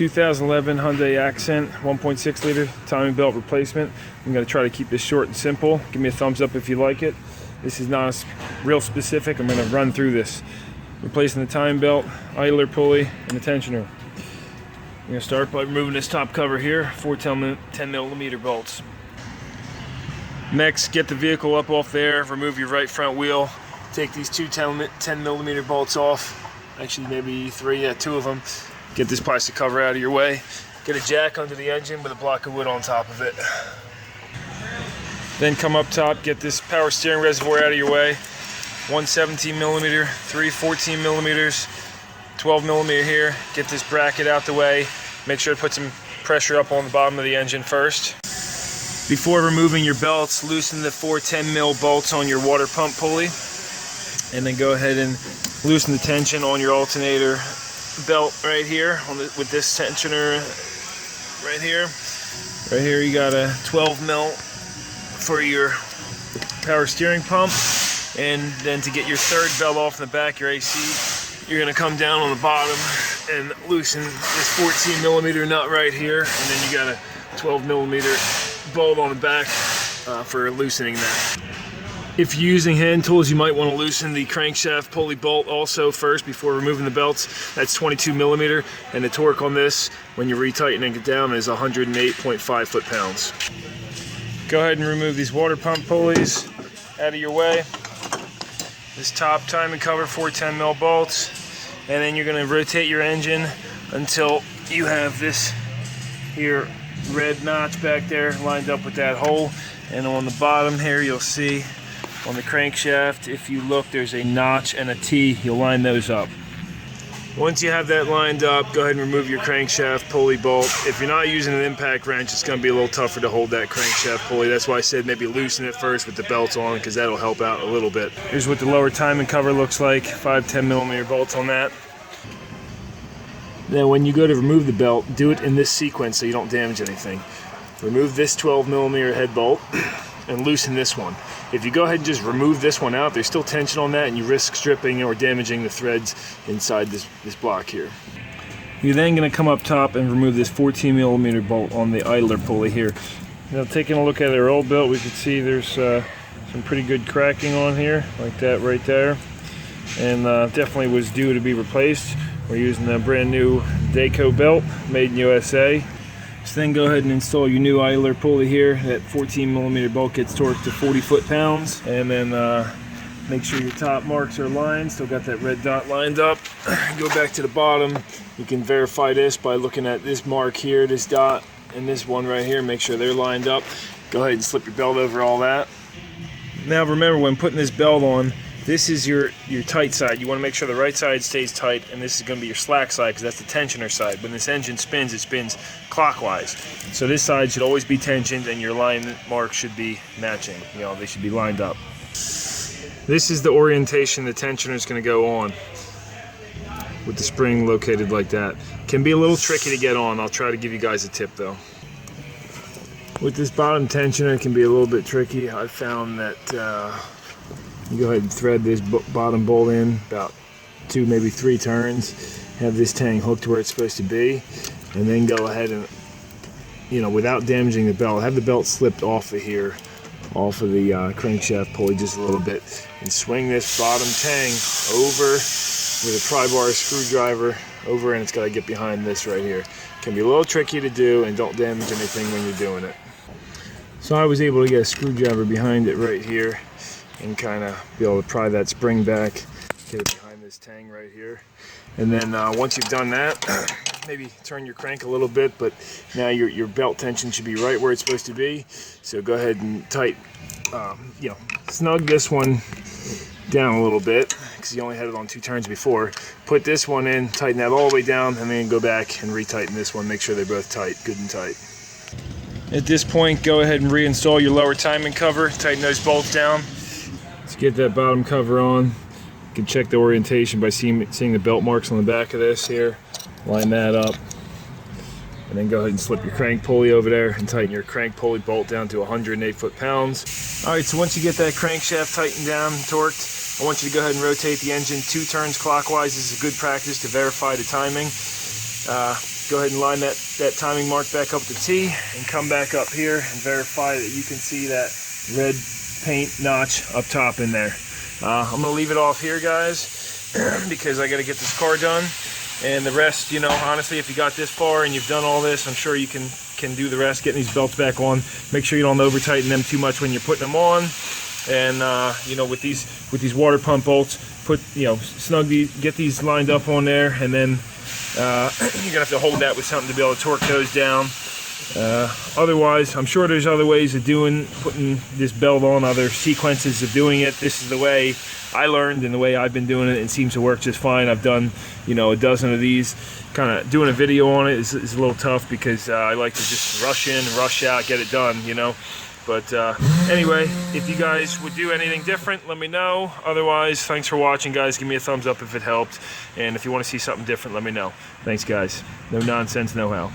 2011 Hyundai Accent 1.6 liter timing belt replacement. I'm going to try to keep this short and simple. Give me a thumbs up if you like it. This is not real specific. I'm going to run through this. Replacing the timing belt, idler pulley, and the tensioner. I'm going to start by removing this top cover here, 4 10mm bolts. Next, get the vehicle up off there, remove your right front wheel, take these 2 10mm bolts off, actually maybe 3, yeah, 2 of them. Get this plastic cover out of your way. Get a jack under the engine with a block of wood on top of it. Then come up top, get this power steering reservoir out of your way. 1 17mm, 3 14mm, 12mm here. Get this bracket out the way. Make sure to put some pressure up on the bottom of the engine first. Before removing your belts, loosen the 4 10mm bolts on your water pump pulley. And then go ahead and loosen the tension on your alternator belt right here with this tensioner right here. Right here you got a 12mm for your power steering pump. And then to get your third belt off in the back, your AC, you're going to come down on the bottom and loosen this 14mm nut right here. And then you got a 12mm bolt on the back for loosening that. If you're using hand tools, you might want to loosen the crankshaft pulley bolt also first before removing the belts. That's 22mm, and the torque on this, when you're retightening it down, is 108.5 foot-pounds. Go ahead and remove these water pump pulleys out of your way. This top timing cover, 4 10mm bolts, and then you're going to rotate your engine until you have this here red notch back there lined up with that hole. And on the bottom here, you'll see on the crankshaft, if you look, there's a notch and a T. You'll line those up. Once you have that lined up, go ahead and remove your crankshaft pulley bolt. If you're not using an impact wrench, it's going to be a little tougher to hold that crankshaft pulley. That's why I said maybe loosen it first with the belts on, because that'll help out a little bit. Here's what the lower timing cover looks like. 5 10mm bolts on that. Now when you go to remove the belt, do it in this sequence so you don't damage anything. Remove this 12mm head bolt and loosen this one. If you go ahead and just remove this one out, there's still tension on that and you risk stripping or damaging the threads inside this block here. You're then going to come up top and remove this 14mm bolt on the idler pulley here. Now taking a look at our old belt, we can see there's some pretty good cracking on here, like that right there. And definitely was due to be replaced. We're using a brand new Daco belt, made in USA. So then go ahead and install your new idler pulley here. That 14mm bolt gets torqued to 40 foot-pounds. And then make sure your top marks are lined. Still got that red dot lined up. Go back to the bottom. You can verify this by looking at this mark here, this dot, and this one right here. Make sure they're lined up. Go ahead and slip your belt over all that. Now remember, when putting this belt on, this is your tight side. You want to make sure the right side stays tight, and this is going to be your slack side because that's the tensioner side. When this engine spins, it spins clockwise. So this side should always be tensioned, and your line marks should be matching. You know, they should be lined up. This is the orientation the tensioner is going to go on, with the spring located like that. Can be a little tricky to get on. I'll try to give you guys a tip though. With this bottom tensioner, it can be a little bit tricky. I found that you go ahead and thread this bottom bolt in about 2, maybe 3 turns. Have this tang hooked where it's supposed to be, and then go ahead and, you know, without damaging the belt, have the belt slipped off of here, off of the crankshaft pulley just a little bit, and swing this bottom tang over with a pry bar screwdriver over, and it's got to get behind this right here. Can be a little tricky to do, and don't damage anything when you're doing it. So I was able to get a screwdriver behind it right here and kind of be able to pry that spring back, get it behind this tang right here. And then once you've done that, maybe turn your crank a little bit, but now your belt tension should be right where it's supposed to be. So go ahead and snug this one down a little bit, because you only had it on 2 turns before. Put this one in, tighten that all the way down, and then go back and retighten this one. Make sure they're both tight, good and tight. At this point, go ahead and reinstall your lower timing cover, tighten those bolts down. Let's get that bottom cover on. You can check the orientation by seeing the belt marks on the back of this here. Line that up. And then go ahead and slip your crank pulley over there and tighten your crank pulley bolt down to 108 foot-pounds. Alright, so once you get that crankshaft tightened down and torqued, I want you to go ahead and rotate the engine 2 turns clockwise. This is a good practice to verify the timing. go ahead and line that timing mark back up to T and come back up here and verify that you can see that red paint notch up top in there. I'm gonna leave it off here, guys, because I gotta get this car done. And the rest, you know, honestly, if you got this far and you've done all this, I'm sure you can do the rest, getting these belts back on. Make sure you don't over tighten them too much when you're putting them on. And you know, with these water pump bolts, snug these, get these lined up on there, and then you're gonna have to hold that with something to be able to torque those down. Otherwise, I'm sure there's other ways of putting this belt on, other sequences of doing it. This is the way I learned and the way I've been doing it. It seems to work just fine. I've done, you know, a dozen of these. Kind of doing a video on it is a little tough because I like to just rush in, rush out, get it done, you know. But anyway, if you guys would do anything different, let me know. Otherwise, thanks for watching, guys. Give me a thumbs up if it helped. And if you want to see something different, let me know. Thanks, guys. No nonsense, no how.